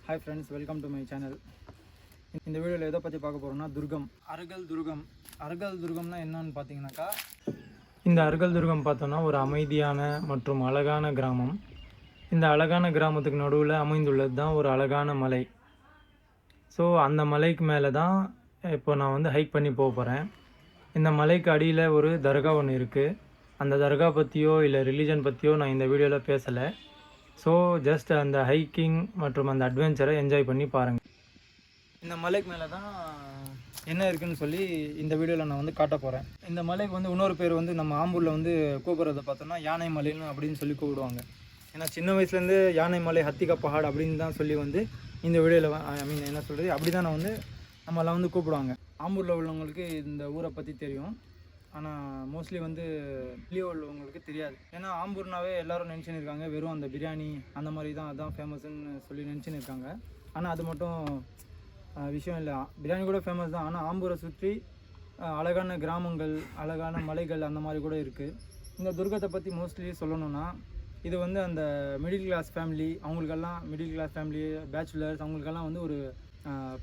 Hi friends, welcome to my channel. இந்த வீடியோவில் எதை பற்றி பார்க்க போகிறோம்னா அருகல் துர்கம்னா என்னன்னு பார்த்தீங்கன்னாக்கா, இந்த அருகல் துர்கம் பார்த்தோன்னா ஒரு அமைதியான மற்றும் அழகான கிராமம். இந்த அழகான கிராமத்துக்கு நடுவில் அமைந்துள்ளது தான் ஒரு அழகான மலை. ஸோ அந்த மலைக்கு மேலே தான் இப்போ நான் வந்து ஹைக் பண்ணி போக போகிறேன். இந்த மலைக்கு அடியில் ஒரு தர்கா ஒன்று இருக்குது. அந்த தர்கா பற்றியோ இல்லை ரிலீஜன் பற்றியோ நான் இந்த வீடியோவில் பேசலை. ஸோ ஜஸ்ட் அந்த ஹைக்கிங் மற்றும் அந்த அட்வென்ச்சரை என்ஜாய் பண்ணி பாருங்கள். இந்த மலைக்கு மேலே தான் என்ன இருக்குதுன்னு சொல்லி இந்த வீடியோவில் நான் வந்து காட்ட போகிறேன். இந்த மலைக்கு வந்து இன்னொரு பேர் வந்து நம்ம ஆம்பூரில் வந்து கூப்பிட்றத பார்த்தோன்னா யானை மலைன்னு அப்படின்னு சொல்லி கூப்பிடுவாங்க. ஏன்னா சின்ன வயசுலேருந்து யானை மலை, ஹத்திகா பஹாட் அப்படின்னு தான் சொல்லி வந்து இந்த வீடியோவில் என்ன சொல்கிறது அப்படி தான் நான் வந்து நம்மளாம் வந்து கூப்பிடுவாங்க. ஆம்பூரில் உள்ளவங்களுக்கு இந்த ஊரை பற்றி தெரியும், ஆனால் மோஸ்ட்லி வந்து வெளியே உள்ளவங்களுக்கு தெரியாது. ஏன்னா ஆம்பூர்னாவே எல்லோரும் நினச்சின்னு இருக்காங்க வெறும் அந்த பிரியாணி அந்த மாதிரி தான், அதுதான் ஃபேமஸ்ன்னு சொல்லி நினச்சின்னு இருக்காங்க. ஆனால் அது மட்டும் விஷயம் இல்லை. பிரியாணி கூட ஃபேமஸ் தான், ஆனால் ஆம்பூரை சுற்றி அழகான கிராமங்கள், அழகான மலைகள் அந்த மாதிரி கூட இருக்குது. இந்த துர்கத்தை பற்றி மோஸ்ட்லி சொல்லணுன்னா, இது வந்து அந்த மிடில் கிளாஸ் ஃபேமிலி, பேச்சுலர்ஸ் அவங்களுக்கெல்லாம் வந்து ஒரு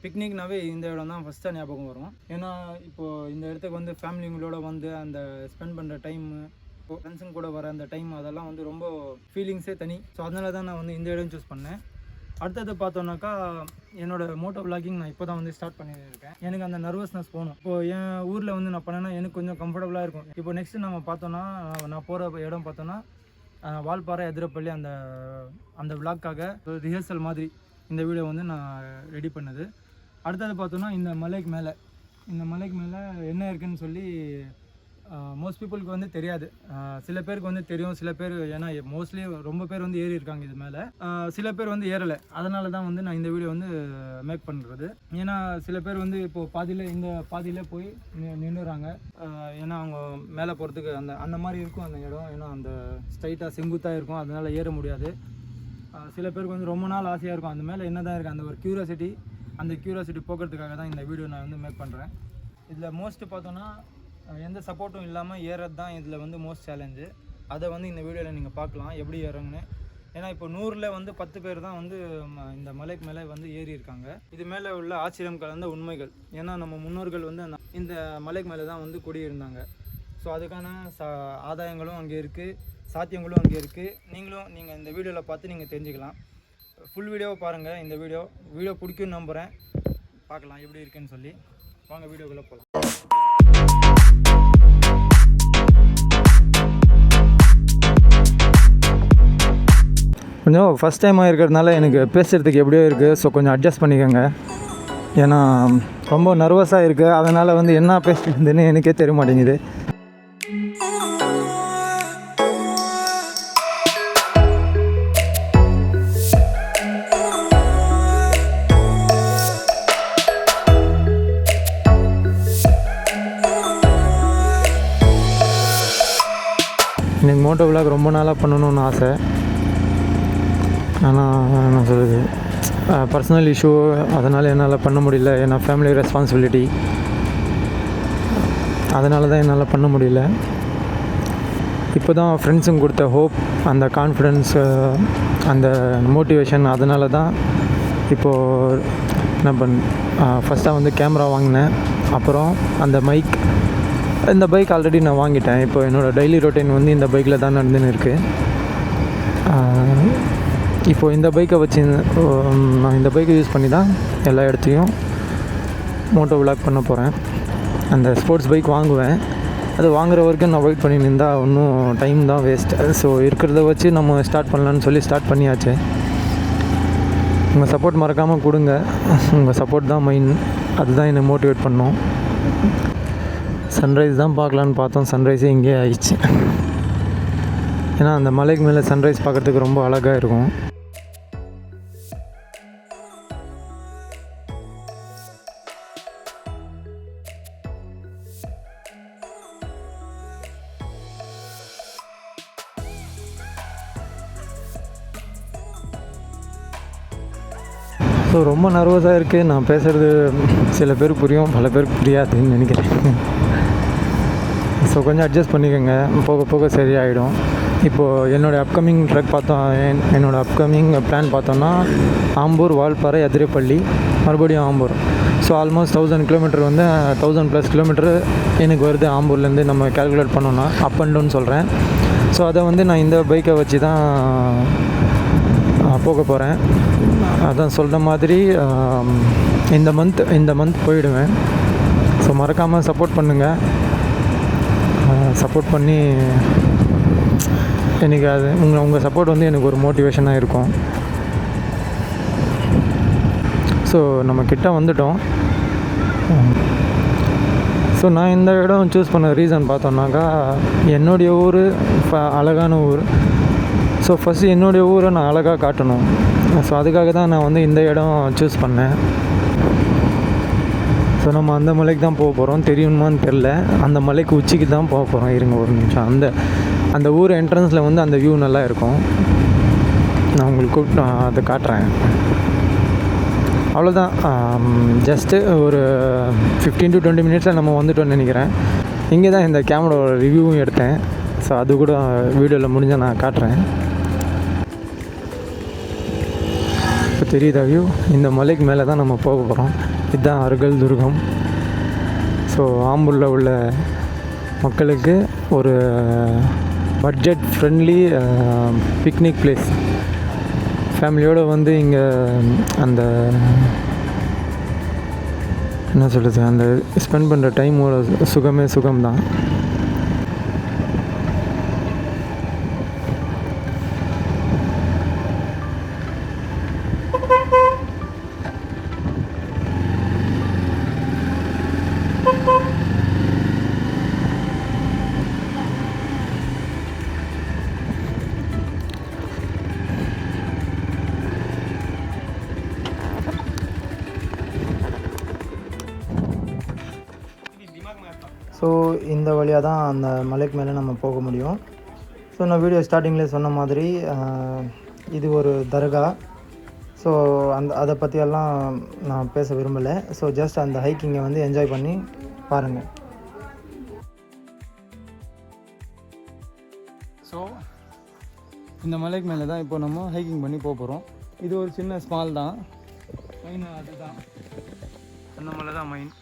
பிக்னிக்னாவே இந்த இடம் தான் ஃபஸ்ட்டாக ஞாபகம் வரும். ஏன்னா இப்போது இந்த இடத்துக்கு வந்து ஃபேமிலிங்களோட வந்து அந்த ஸ்பெண்ட் பண்ணுற டைமு, இப்போது ஃப்ரெண்ட்ஸுங்க கூட வர அந்த டைம், அதெல்லாம் வந்து ரொம்ப ஃபீலிங்ஸே தனி. ஸோ அதனால தான் நான் வந்து இந்த இடம் சூஸ் பண்ணேன். அடுத்தது பார்த்தோன்னாக்கா, என்னோடய மோட்டோ விளாகிங் நான் இப்போ தான் வந்து ஸ்டார்ட் பண்ணியிருக்கேன். எனக்கு அந்த நர்வஸ்னஸ் போகணும். இப்போது என் ஊரில் வந்து நான் பண்ணேன்னா எனக்கு கொஞ்சம் கம்ஃபர்டபுளாக இருக்கும். இப்போ நெக்ஸ்ட்டு நம்ம பார்த்தோன்னா, நான் போகிற இடம் பார்த்தோன்னா வால்பாறை, எதிரப்பள்ளி, அந்த விளாக்காக ரிஹர்சல் மாதிரி இந்த வீடியோ வந்து நான் ரெடி பண்ணது. அடுத்தது பார்த்தோன்னா, இந்த மலைக்கு மேலே என்ன இருக்குதுன்னு சொல்லி மோஸ்ட் பீப்புளுக்கு வந்து தெரியாது. சில பேருக்கு வந்து தெரியும், சில பேர் ஏன்னா மோஸ்ட்லி ரொம்ப பேர் வந்து ஏறி இருக்காங்க இது மேலே, சில பேர் வந்து ஏறலை. அதனால தான் வந்து நான் இந்த வீடியோ வந்து மேக் பண்ணுறது. ஏன்னா சில பேர் வந்து இப்போது பாதியில் போய் நின்றுறாங்க. ஏன்னா அவங்க மேலே போகிறதுக்கு அந்த மாதிரி இருக்கும் அந்த இடம். ஏன்னா அந்த ஸ்ட்ரைட்டாக செங்குத்தாக இருக்கும், அதனால் ஏற முடியாது. சில பேருக்கு வந்து ரொம்ப நாள் ஆசையாக இருக்கும் அந்த மேலே என்ன தான் இருக்குது, அந்த ஒரு க்யூரியாசிட்டி போக்குறதுக்காக தான் இந்த வீடியோ நான் வந்து மேக் பண்ணுறேன். இதில் மோஸ்ட்டு பார்த்தோன்னா எந்த சப்போர்ட்டும் இல்லாமல் ஏறது தான் இதில் வந்து மோஸ்ட் சேலஞ்சு. அதை வந்து இந்த வீடியோவில் நீங்கள் பார்க்கலாம் எப்படி ஏறுங்கன்னு. ஏன்னா இப்போ 100ல் வந்து 10 பேர் தான் வந்து இந்த மலைக்கு மேலே வந்து ஏறி இருக்காங்க. இது மேலே உள்ள ஆச்சரியம் கலந்த உண்மைகள். ஏன்னா நம்ம முன்னோர்கள் வந்து இந்த மலைக்கு மேலே தான் வந்து குடியிருந்தாங்க. ஸோ அதுக்கான ஆதாயங்களும் அங்கே இருக்குது, சாத்தியங்களும் அங்கே இருக்குது. நீங்கள் இந்த வீடியோவில் பார்த்து நீங்கள் தெரிஞ்சுக்கலாம். ஃபுல் வீடியோவை பாருங்கள். இந்த வீடியோ பிடிக்கும்னு நம்புகிறேன். பார்க்கலாம் எப்படி இருக்குன்னு சொல்லி. வாங்க வீடியோக்குள்ளே போகலாம். கொஞ்சம் ஃபஸ்ட் டைமாக இருக்கிறதுனால எனக்கு பேசுகிறதுக்கு எப்படியோ இருக்குது. ஸோ கொஞ்சம் அட்ஜஸ்ட் பண்ணிக்கோங்க. ஏன்னா ரொம்ப நர்வஸாக இருக்குது. அதனால் வந்து என்ன பேசுகிறதுன்னு எனக்கே தெரிய மாட்டேங்குது. எனக்கு மோட்டோ விளாக் ரொம்ப நாளாக பண்ணணுன்னு ஆசை. ஆனால் என்ன சொல்லுது, பர்சனல் இஷ்யூ, அதனால் என்னால் பண்ண முடியல. ஏன்னா ஃபேமிலி ரெஸ்பான்சிபிலிட்டி, அதனால தான் என்னால் பண்ண முடியல. இப்போ தான் ஃப்ரெண்ட்ஸுங்க கொடுத்த ஹோப், அந்த கான்ஃபிடென்ஸ், அந்த மோட்டிவேஷன், அதனால தான் இப்போது என்ன ஃபஸ்ட்டாக வந்து கேமரா வாங்கினேன். அப்புறம் இந்த பைக் ஆல்ரெடி நான் வாங்கிட்டேன். இப்போ என்னோடய டெய்லி ரொட்டீன் வந்து இந்த பைக்கில் தான் நடந்துன்னு இருக்குது. இப்போது இந்த பைக்கை வச்சு நான் இந்த பைக்கை யூஸ் பண்ணி தான் எல்லா இடத்தையும் மோட்டோ விளாக் பண்ண போகிறேன். அந்த ஸ்போர்ட்ஸ் பைக் வாங்குவேன். அது வாங்குகிற வரைக்கும் நான் வெயிட் பண்ணி நின்றால் இன்னும் டைம் தான் வேஸ்ட்டு. ஸோ இருக்கிறத வச்சு நம்ம ஸ்டார்ட் பண்ணலான்னு சொல்லி ஸ்டார்ட் பண்ணியாச்சு. உங்கள் சப்போர்ட் மறக்காமல் கொடுங்க. உங்கள் சப்போர்ட் தான் மெயின். அதுதான் என்னை மோட்டிவேட் பண்ணோம். சன்ரைஸ் தான் பார்க்கலான்னு பார்த்தோம், சன்ரைஸே இங்கே ஆயிடுச்சு. ஏன்னா அந்த மலைக்கு மேலே சன்ரைஸ் பார்க்குறதுக்கு ரொம்ப அழகாக இருக்கும். ஸோ ரொம்ப நர்வஸாக இருக்குது. நான் பேசுகிறது சில பேர் புரியும், பல பேருக்கு புரியாதுன்னு நினைக்கிறேன். ஸோ கொஞ்சம் அட்ஜஸ்ட் பண்ணிக்கோங்க, போக போக சரியாயிடும். இப்போது என்னோடய அப்கமிங் ட்ரெக் என்னோடய அப்கமிங் பிளான் பார்த்தோன்னா ஆம்பூர், வால்பாறை, அதிரப்பள்ளி, மறுபடியும் ஆம்பூர். ஸோ ஆல்மோஸ்ட் 1000 கிலோமீட்டர் வந்து 1000+ கிலோமீட்டர் எனக்கு வருது ஆம்பூர்லேருந்து நம்ம கேல்குலேட் பண்ணோன்னா, அப் அண்ட் டவுன் சொல்கிறேன். ஸோ அதை வந்து நான் இந்த பைக்கை வச்சு தான் போக போகிறேன். அதான் சொல்கிற மாதிரி இந்த மந்த் போயிடுவேன். ஸோ மறக்காமல் சப்போர்ட் பண்ணுங்கள். சப்போர்ட் பண்ணி எனக்கு அது உங்கள் சப்போர்ட் வந்து எனக்கு ஒரு மோட்டிவேஷனாக இருக்கும். ஸோ நம்ம கிட்ட வந்துட்டோம். ஸோ நான் இந்த இடம் சூஸ் பண்ண ரீசன் பார்த்தோன்னாக்கா, என்னுடைய ஊர் அழகான ஊர். ஸோ ஃபஸ்ட்டு என்னுடைய ஊரை நான் அழகாக காட்டணும். ஸோ அதுக்காக தான் நான் வந்து இந்த இடம் சூஸ் பண்ணேன். ஸோ நம்ம அந்த மலைக்கு தான் போக போகிறோம். தெரியுமான்னு தெரில, அந்த மலைக்கு உச்சிக்கு தான் போக போகிறோம். இருங்க ஒரு நிமிஷம். அந்த ஊர் என்ட்ரன்ஸில் வந்து அந்த வியூ நல்லா இருக்கும். நான் உங்களுக்கு அதை காட்டுறேன். அவ்வளோதான். ஜஸ்ட்டு ஒரு 15 to 20 மினிட்ஸில் நம்ம வந்துட்டோம்னு நினைக்கிறேன். இங்கே தான் இந்த கேமராவோட ரிவ்யூவும் எடுத்தேன். ஸோ அது கூட வீடியோவில் முடிஞ்சால் நான் காட்டுறேன். இப்போ தெரியுதா வியூ? இந்த மலைக்கு மேலே தான் நம்ம போக போகிறோம். இதுதான் அருகல் துர்கம். ஸோ ஆம்பூரில் உள்ள மக்களுக்கு ஒரு பட்ஜெட் ஃப்ரெண்ட்லி பிக்னிக் பிளேஸ். ஃபேமிலியோடு வந்து இங்கே அந்த என்ன சொல்கிறது, அந்த ஸ்பெண்ட் பண்ணுற டைமோட சுகம்தான். ஸோ இந்த வழியாக தான் அந்த மலைக்கு மேலே நம்ம போக முடியும். ஸோ நான் வீடியோ ஸ்டார்டிங்கில் சொன்ன மாதிரி இது ஒரு தர்கா. ஸோ அதை பற்றியெல்லாம் நான் பேச விரும்பலை. ஸோ ஜஸ்ட் அந்த ஹைக்கிங்கை வந்து என்ஜாய் பண்ணி பாருங்கள். ஸோ இந்த மலைக்கு மேலே தான் இப்போ நம்ம ஹைக்கிங் பண்ணி போக போகிறோம். இது ஒரு சின்ன ஸ்மால் தான். மெயின் அதுதான், அந்த மலை தான் மெயின்.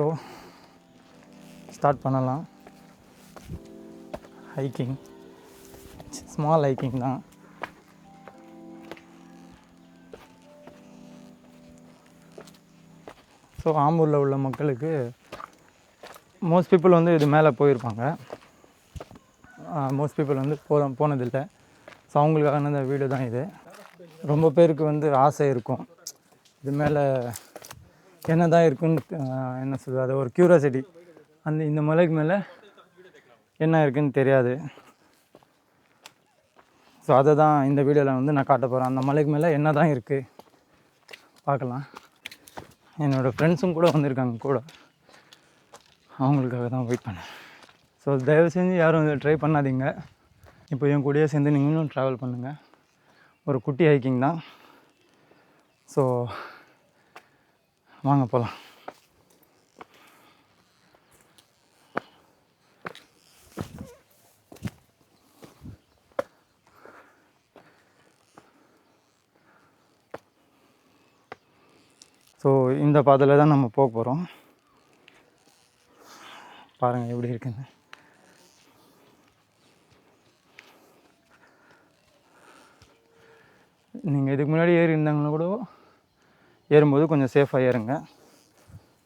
ஸோ ஸ்டார்ட் பண்ணலாம். ஹைக்கிங் ஸ்மால் ஹைக்கிங் தான். ஸோ ஆம்பூரில் உள்ள மக்களுக்கு மோஸ்ட் பீப்புள் வந்து இது மேலே போயிருப்பாங்க. மோஸ்ட் பீப்புள் வந்து போனதில்லை. ஸோ அவங்களுக்கான இந்த வீடியோ தான் இது. ரொம்ப பேருக்கு வந்து ஆசை இருக்கும், இது மேலே என்ன தான் இருக்குன்னு, என்ன சொல்கிறது, அது ஒரு க்யூரியாசிட்டி. இந்த மலைக்கு மேலே என்ன இருக்குதுன்னு தெரியாது. ஸோ அதை தான் இந்த வீடியோவில் வந்து நான் காட்ட போகிறேன். அந்த மலைக்கு மேலே என்ன தான் இருக்குது பார்க்கலாம். என்னோடய ஃப்ரெண்ட்ஸும் கூட வந்திருக்காங்க கூட, அவங்களுக்காக தான் வெயிட் பண்ணேன். ஸோ தயவு செஞ்சு யாரும் இதை ட்ரை பண்ணாதீங்க. இப்போ என் கூடயே சேர்ந்து நீங்களும் ட்ராவல் பண்ணுங்கள். ஒரு குட்டி ஹைக்கிங் தான். ஸோ வாங்க போகலாம். ஸோ இந்த பாதையில் தான் நம்ம போக போகிறோம். பாருங்கள் எப்படி இருக்குன்னு. நீங்கள் இதுக்கு முன்னாடி ஏறி இருந்தாங்கன்னா கூட ஏறும்போது கொஞ்சம் சேஃபாக ஏறுங்க.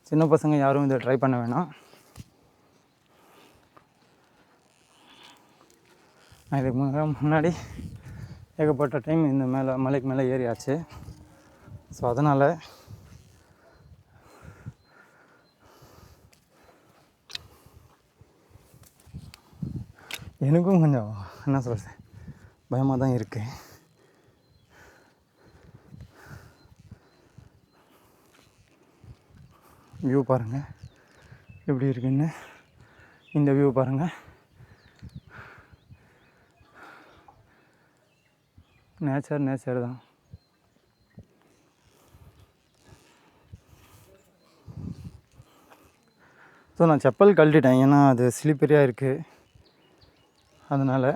சின்ன பசங்க யாரும் இதை ட்ரை பண்ண வேணாம். நான் இதுக்கு முன்னாடி ஏகப்பட்ட டைம் இந்த மலைக்கு மேலே ஏறியாச்சு. ஸோ அதனால் எனக்கும் கொஞ்சம் என்ன சொல்கிறது, பயமாக தான் இருக்குது. வியூ பாருங்கள் எப்படி இருக்குன்னு. இந்த வியூ பாருங்கள், நேச்சர் தான். ஸோ நான் செப்பல் கழட்டிட்டேன், ஏன்னா அது ஸ்லிப்பரியாக இருக்குது. அதனால்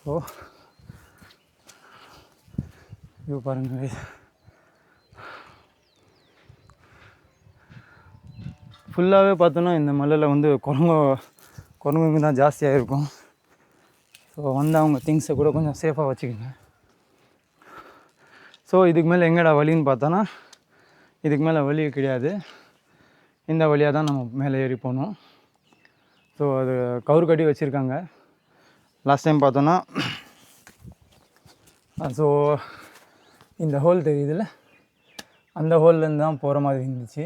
ஸோ இது பாருங்கள், ஃபுல்லாகவே பார்த்தோன்னா இந்த மலையில் வந்து குரங்குங்க தான் ஜாஸ்தியாக இருக்கும். ஸோ வந்து அவங்க திங்ஸை கூட கொஞ்சம் சேஃபாக வச்சுக்கோங்க. ஸோ இதுக்கு மேலே எங்கடா வழின்னு பார்த்தோன்னா, இதுக்கு மேலே வழி கிடையாது. இந்த வழியாக தான் நம்ம மேலே ஏறி போகணும். ஸோ அது கவுரு கட்டி வச்சுருக்காங்க. லாஸ்ட் டைம் பார்த்தோன்னா, ஸோ இந்த ஹோல் தெரியுதுல்ல, அந்த ஹோல்லேருந்து தான் போகிற மாதிரி இருந்துச்சு.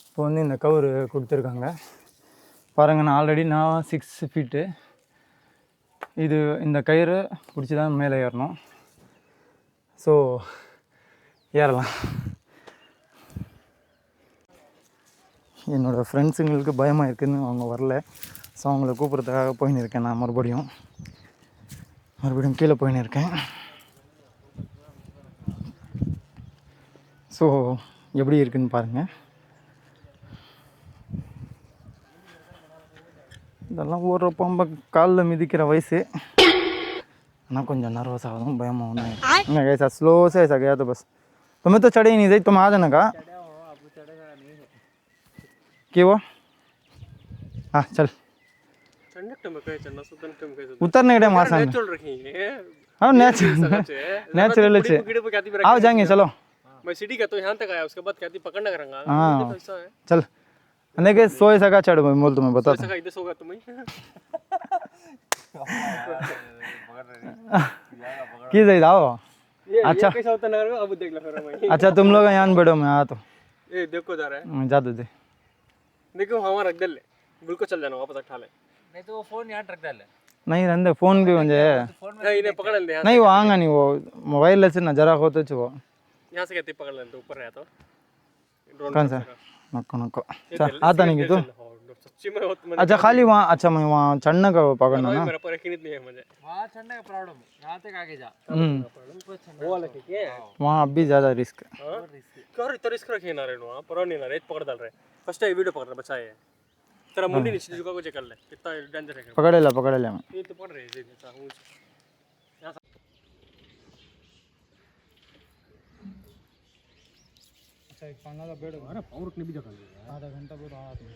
இப்போ வந்து இந்த கவுரு கொடுத்துருக்காங்க பாருங்கள். நான் ஆல்ரெடி 6 ஃபீட்டு இது இந்த கயிறு பிடிச்சி தான் மேலே ஏறணும். ஸோ ஏறலாம். என்னோடய ஃப்ரெண்ட்ஸுங்களுக்கு பயமாக இருக்குதுன்னு அவங்க வரல. ஸோ அவங்கள கூப்பிட்றதுக்காக போயின்னு இருக்கேன். நான் மறுபடியும் கீழே போயின்னு இருக்கேன். ஸோ எப்படி இருக்குதுன்னு பாருங்கள். இதெல்லாம் ஓடுறப்போ நம்ம காலில் மிதிக்கிற வயசு. ஆனால் கொஞ்சம் नर्वस आऊँ பயமாக नहीं मैं ऐसा स्लो से ऐसा गया तो बस तुम्हें तो चढ़े ही नहीं थे, तुम आ जाना का क्यों वो हाँ चल उतरने के टाइम आसान हाँ नेचुरल आओ जाएंगे चलो. मैं सिटी का तो यहाँ तक आया, उसके बाद कहती पकड़ना करूँगा. हाँ चल देखिए सोए सका चढ़ बोल तुम्हें बता इधर सोगा तुम्हें की जाए आओ. अच्छा कैसा होता नगर में अब देख लो फिर मैं. अच्छा तुम लोग यहाँ बैठो, मैं आता हूँ. ये देखो जा रहा है, जा दे देखो हमारा रख दे ले, बिल्कुल चल जाना वापस उठा ले. नहीं तो वो फोन यहाँ रख दे. नहीं रहने फ़ोन भी मुझे नहीं इन्हें पकड़ ले यहाँ. नहीं वो आएगा नहीं, वो मोबाइल से ना जरा हो तो वो यहाँ से कहते पकड़ लेते ऊपर है तो कौन सा नको आता नहीं तू. सच्ची में होता. अच्छा खाली वहाँ, अच्छा मैं वहाँ चढ़ने का पकड़ना ना. मेरा पर यकीन नहीं है मुझे. वहाँ चढ़ने का प्रॉब्लम है, यहाँ तक आगे जा. वो वाला ठीक है. वहाँ अभी ज़्यादा रिस्क. कर तो रिस्क रखे ना रे नो पर नहीं ना रेत पकड़ डाल रहे. फर्स्ट टाइम वीडियो पकड़ रहा बचा है तेरा मुंडी नीचे झुका को चेक कर ले कितना डेंजर है. पकड़ ले मैं ये तो पकड़ रहे हैं जैसा हूँ. अच्छा एक पाना का बेड अरे पावर ने भी जगह आधा घंटा बहुत आया तुम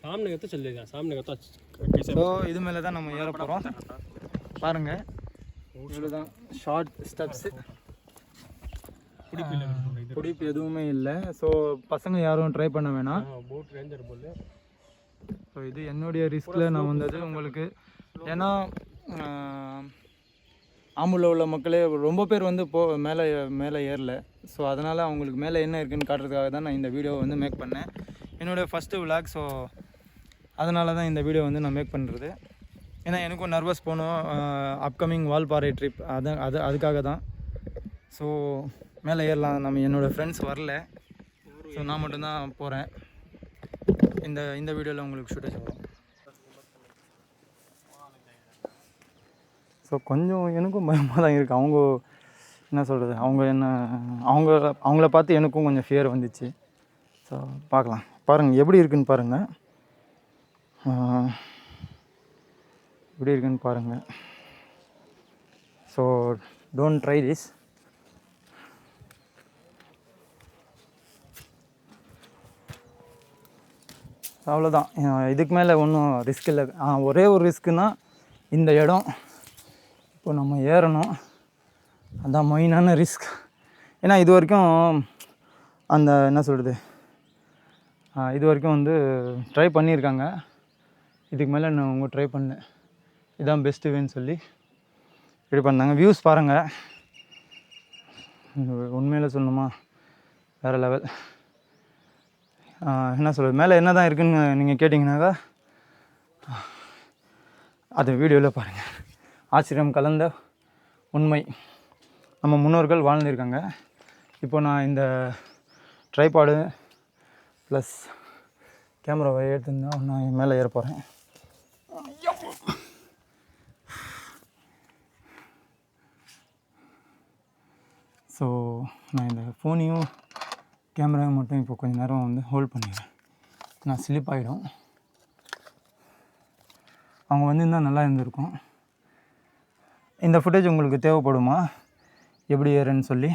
सामने का तो चल जाएगा. सामने का तो कैसे ஸோ இது மேலே தான் நம்ம ஏற போகிறோம். பாருங்கள் இவ்வளோ தான் ஷார்ட் ஸ்டெப்ஸு, பிடிப்பு எதுவுமே இல்லை. ஸோ பசங்க யாரும் ட்ரை பண்ண வேணாம். போட் ரேஞ்சர் போல. ஸோ இது என்னுடைய ரிஸ்கில் நான் வந்தது உங்களுக்கு. ஏன்னா ஆம்பூரில் உள்ள மக்களே ரொம்ப பேர் வந்து மேலே ஏறல. ஸோ அதனால் அவங்களுக்கு மேலே என்ன இருக்குதுன்னு காட்டுறதுக்காக தான் நான் இந்த வீடியோ வந்து மேக் பண்ணேன். என்னோடய ஃபஸ்ட்டு விளாக். ஸோ அதனால தான் இந்த வீடியோ வந்து நான் மேக் பண்ணுறது. ஏன்னா எனக்கும் நர்வஸ் போகணும், அப்கமிங் வால்பாறை ட்ரிப், அதுக்காக தான். ஸோ மேலே ஏறலாம். என்னோடய ஃப்ரெண்ட்ஸ் வரல. ஸோ நான் மட்டும்தான் போகிறேன். இந்த வீடியோவில் உங்களுக்கு ஷூட்டேஜ் வரும். ஸோ கொஞ்சம் எனக்கும் பயமாக தான் இருக்குது. அவங்க என்ன சொல்கிறது, அவங்கள பார்த்து எனக்கும் கொஞ்சம் ஃபியர் வந்துச்சு. ஸோ பார்க்கலாம். பாருங்கள் எப்படி இருக்குதுன்னு பாருங்கள். எப்படி இருக்குன்னு பாருங்கள். So don't try this. அவ்வளோதான். இதுக்கு மேலே ஒன்றும் ரிஸ்க் இல்லை. ஒரே ஒரு ரிஸ்க்குன்னா இந்த இடம் இப்போ நம்ம ஏறணும், அதான் மெயினான ரிஸ்க். ஏன்னா இது வரைக்கும் அந்த என்ன சொல்கிறது, இது வரைக்கும் வந்து ட்ரை பண்ணியிருக்காங்க. இதுக்கு மேலே நான் அவங்க ட்ரை பண்ணேன். இதுதான் பெஸ்ட்டு வேன்னு சொல்லி இப்படி பண்ணாங்க. வியூஸ் பாருங்கள், உண்மையில் சொல்லணுமா வேறு லெவல். என்ன சொல்கிறது, மேலே என்ன தான் இருக்குதுன்னு நீங்கள் கேட்டிங்கனாக்கா அது வீடியோவில் பாருங்கள். ஆச்சரியம் கலந்த உண்மை. நம்ம முன்னோர்கள் வாழ்ந்துருக்காங்க. இப்போ நான் இந்த ட்ரைபாடு ப்ளஸ் கேமராவை எடுத்துருந்தா நான் மேலே ஏற போகிறேன். ஸோ நான் இந்த ஃபோனையும் கேமராவையும் மட்டும் இப்போ கொஞ்சம் நேரம் வந்து ஹோல்ட் பண்ணிடுறேன். நான் ஸ்லிப் ஆகிடும். அவங்க வந்திருந்தால் நல்லா இருந்திருக்கும். இந்த ஃபுட்டேஜ் உங்களுக்கு தேவைப்படுமா எப்படி ஏறுன்னு சொல்லி?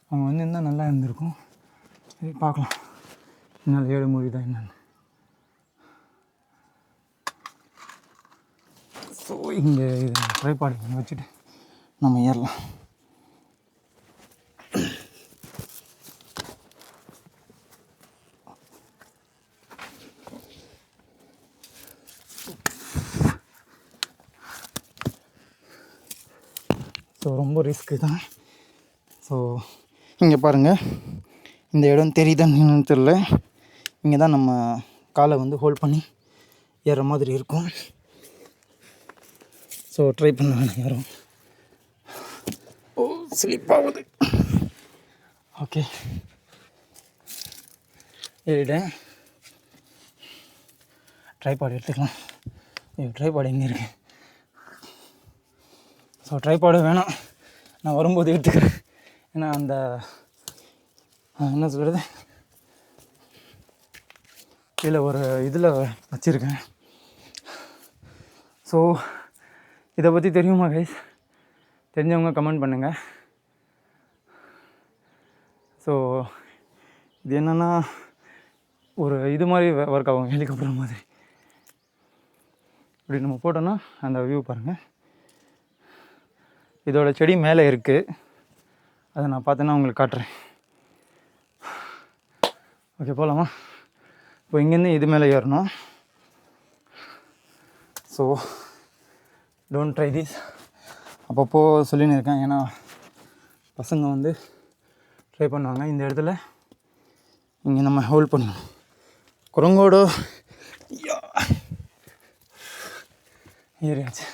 அவங்க வந்திருந்தால் நல்லா இருந்திருக்கும். சரி பார்க்கலாம் என்னால் ஏற முடியுதா என்னன்னு. ஸோ இங்கே இது ட்ரைபாட் இங்கே வச்சுட்டு நம்ம ஏறலாம். ஸோ ரொம்ப ரிஸ்க்கு தான். ஸோ இங்கே பாருங்கள், இந்த இடம் தெரியுதான்னு தெரியல. இங்கே தான் நம்ம காலை வந்து ஹோல்ட் பண்ணி ஏறுற மாதிரி இருக்கும். ஸோ ட்ரை பண்ண வேணாம் யாரும். ஓ ஸ்லிப் ஆகுது. ஓகே ஏறிட்டேன். ட்ரைபாட் எடுத்துக்கலாம். ட்ரைபாட் எங்கே இருக்கு? ஸோ ட்ரைபாடு வேணாம், நான் வரும்போது எடுத்துக்கிறேன். ஏன்னா அந்த என்ன சொல்கிறது, கீழே ஒரு இதில் வச்சுருக்கேன். ஸோ இதை பற்றி தெரியுமா கைஸ்? தெரிஞ்சவங்க கமெண்ட் பண்ணுங்கள். ஸோ இது என்னென்னா ஒரு இது மாதிரி ஒர்க் ஆகும், ஹெலிகாப்டர் மாதிரி. இப்படி நம்ம போட்டோன்னா அந்த வியூ பாருங்கள். இதோட செடி மேலே இருக்குது, அதை நான் பார்த்தேன்னா உங்களுக்கு காட்டுறேன். ஓகே போகலாமா? இப்போ இங்கேருந்து இது மேலே ஏறணும். So don't try this. அப்பப்போ சொல்லின்னு இருக்கேன், ஏன்னா பசங்க வந்து ட்ரை பண்ணுவாங்க. இந்த இடத்துல இங்கே நம்ம ஹோல்ட் பண்ணணும். குரங்கோட ஏறியாச்சு.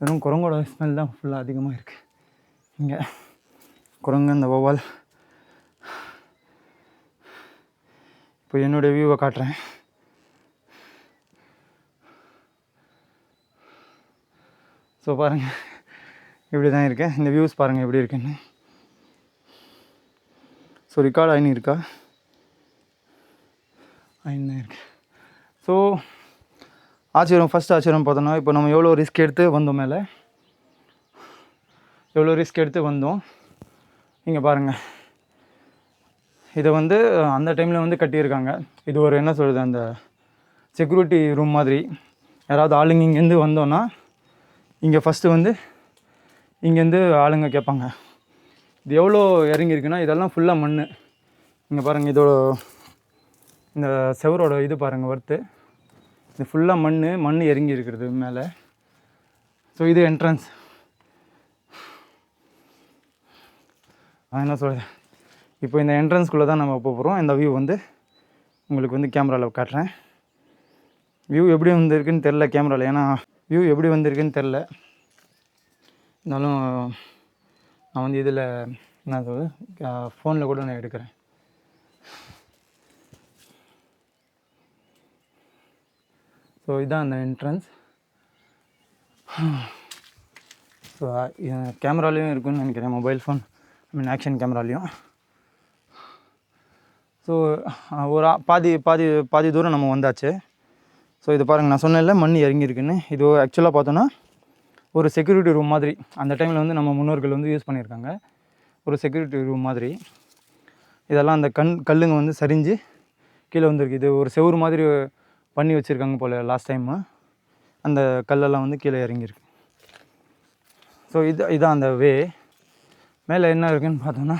வெறும் குரங்கோட ஸ்மெல் தான் ஃபுல்லாக அதிகமாக இருக்குது இங்கே. குரங்கு, அந்த வௌவால். இப்போ என்னுடைய வியூவை காட்டுறேன். ஸோ பாருங்கள், இப்படி தான் இருக்கேன். இந்த வியூஸ் பாருங்கள் எப்படி இருக்குன்னு. ஸோ ரெக்கார்ட் ஆயின்னு இருக்கா? ஆயின்னு தான் இருக்கு. ஸோ ஃபஸ்ட் ஆச்சரியம் பார்த்தோன்னா, இப்போ நம்ம எவ்வளோ ரிஸ்க் எடுத்து வந்தோம் மேலே, எவ்வளோ ரிஸ்க் எடுத்து வந்தோம். இங்கே பாருங்கள், இதை வந்து அந்த டைமில் வந்து கட்டியிருக்காங்க. இது ஒரு என்ன சொல்கிறது, அந்த செக்யூரிட்டி ரூம் மாதிரி. யாராவது ஆளுங்க இங்கேருந்து வந்தோன்னா இங்கே ஃபஸ்ட்டு வந்து இங்கேருந்து ஆளுங்க கேட்பாங்க. இது எவ்வளோ இறங்கியிருக்குன்னா, இதெல்லாம் ஃபுல்லாக மண். இங்கே பாருங்கள், இதோட இந்த செவரோட இது பாருங்கள் ஒர்த்து. இது ஃபுல்லாக மண் இறங்கி இருக்கிறது மேலே. ஸோ இது என்ட்ரன்ஸ். என்ன சொல்கிறது, இப்போ இந்த என்ட்ரன்ஸ்குள்ளே தான் நம்ம போகிறோம். இந்த வியூ வந்து உங்களுக்கு வந்து கேமராவில் காட்டுறேன். வியூ எப்படி வந்திருக்குன்னு தெரில கேமராவில், ஏன்னா வியூ எப்படி வந்திருக்குன்னு தெரில. இருந்தாலும் நான் வந்து இதில் என்ன சொல்கிறது, ஃபோனில் கூட நான் எடுக்கிறேன். ஸோ இதுதான் அந்த என்ட்ரன்ஸ். ஸோ கேமராலேயும் இருக்குதுன்னு நினைக்கிறேன், மொபைல் ஃபோன், ஆக்ஷன் கேமராலேயும். ஸோ ஒரு பாதி தூரம் நம்ம வந்தாச்சு. ஸோ இது பாருங்கள், நான் சொன்னேன்ல மண் இறங்கியிருக்குன்னு. இது ஆக்சுவலாக பார்த்தோன்னா ஒரு செக்யூரிட்டி ரூம் மாதிரி. அந்த டைமில் வந்து நம்ம முன்னோர்கள் வந்து யூஸ் பண்ணியிருக்காங்க, ஒரு செக்யூரிட்டி ரூம் மாதிரி. இதெல்லாம் அந்த கல்லுங்க வந்து சரிஞ்சு கீழே வந்துருக்கு. இது ஒரு செவுறு மாதிரி பண்ணி வச்சுருக்காங்க போல் லாஸ்ட் டைமு. அந்த கல்லெல்லாம் வந்து கீழே இறங்கியிருக்கு. ஸோ இதான் அந்த வே. மேலே என்ன இருக்குதுன்னு பார்த்தோன்னா